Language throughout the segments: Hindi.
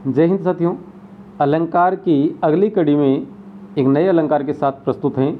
जय हिंद साथियों। अलंकार की अगली कड़ी में एक नए अलंकार के साथ प्रस्तुत हैं।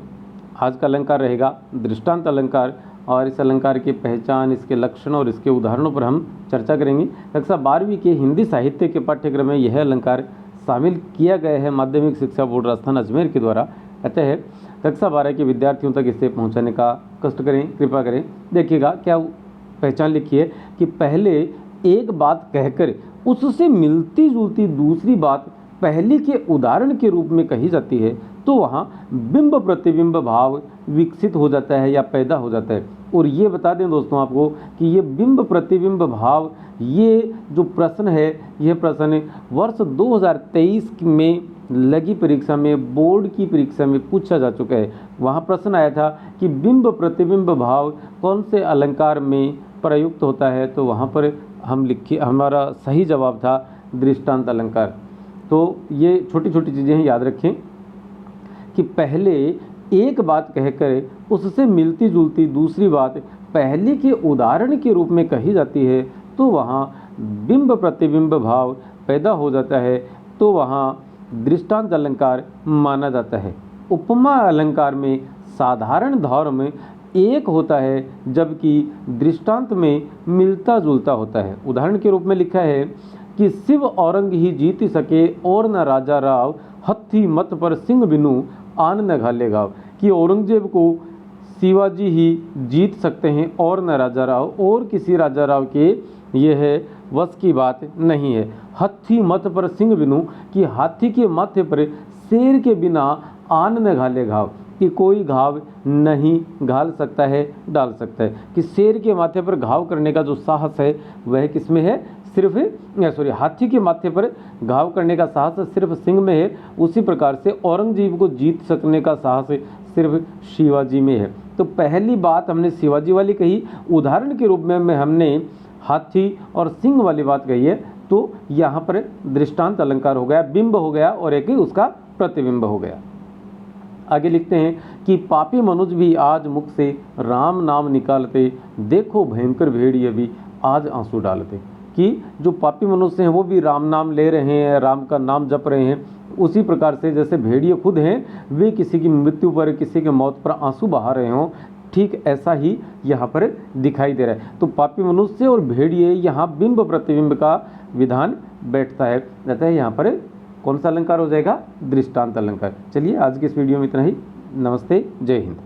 आज का अलंकार रहेगा दृष्टांत अलंकार और इस अलंकार की पहचान, इसके लक्षण और इसके उदाहरणों पर हम चर्चा करेंगे। कक्षा 12वीं के हिंदी साहित्य के पाठ्यक्रम में यह अलंकार शामिल किया गया है माध्यमिक शिक्षा बोर्ड राजस्थान अजमेर के द्वारा। अतः कक्षा 12 के विद्यार्थियों तक इसे पहुँचाने का कष्ट करें, कृपा करें। देखिएगा क्या पहचान लिखी है कि पहले एक बात कहकर उससे मिलती जुलती दूसरी बात पहली के उदाहरण के रूप में कही जाती है तो वहाँ बिंब प्रतिबिंब भाव विकसित हो जाता है या पैदा हो जाता है। और ये बता दें दोस्तों आपको कि ये बिंब प्रतिबिंब भाव, ये जो प्रश्न है, यह प्रश्न वर्ष 2023 में लगी परीक्षा में, बोर्ड की परीक्षा में पूछा जा चुका है। वहाँ प्रश्न आया था कि बिंब प्रतिबिंब भाव कौन से अलंकार में प्रयुक्त होता है, तो वहाँ पर हमारा सही जवाब था दृष्टांत अलंकार। तो ये छोटी छोटी चीज़ें हैं, याद रखें कि पहले एक बात कहकर उससे मिलती जुलती दूसरी बात पहले के उदाहरण के रूप में कही जाती है तो वहाँ बिंब प्रतिबिंब भाव पैदा हो जाता है, तो वहाँ दृष्टांत अलंकार माना जाता है। उपमा अलंकार में साधारण धर्म एक होता है जबकि दृष्टांत में मिलता जुलता होता है। उदाहरण के रूप में लिखा है कि शिव औरंग ही जीत सके और न राजा राव, हत्थी मत पर सिंह बिनु आन न घाले गाँव। कि औरंगजेब को शिवाजी ही जीत सकते हैं और न राजा राव, और किसी राजा राव के यह वश की बात नहीं है। हत्थी मत पर सिंह बिनु, कि हाथी के माथे पर शेर के बिना आन न घाले घाव, कि कोई घाव नहीं घाल सकता है, डाल सकता है। कि शेर के माथे पर घाव करने का जो साहस है वह किस में है, सिर्फ हाथी के माथे पर घाव करने का साहस सिर्फ सिंह में है। उसी प्रकार से औरंगजेब को जीत सकने का साहस सिर्फ शिवाजी में है। तो पहली बात हमने शिवाजी वाली कही, उदाहरण के रूप में हमने हाथी और सिंह वाली बात कही है, तो यहाँ पर दृष्टांत अलंकार हो गया, बिंब हो गया और एक उसका प्रतिबिंब हो गया। आगे लिखते हैं कि पापी मनुज भी आज मुख से राम नाम निकालते, देखो भयंकर भेड़िए भी आज आंसू डालते। कि जो पापी मनुष्य हैं वो भी राम नाम ले रहे हैं, राम का नाम जप रहे हैं। उसी प्रकार से जैसे भेड़िए खुद हैं वे किसी की मृत्यु पर, किसी के मौत पर आंसू बहा रहे हों, ठीक ऐसा ही यहाँ पर दिखाई दे रहा है। तो पापी मनुष्य और भेड़िए, यहाँ बिंब प्रतिबिंब का विधान बैठता है। रहता है यहाँ पर कौन सा अलंकार हो जाएगा, दृष्टांत अलंकार। चलिए आज के इस वीडियो में इतना ही। नमस्ते, जय हिंद।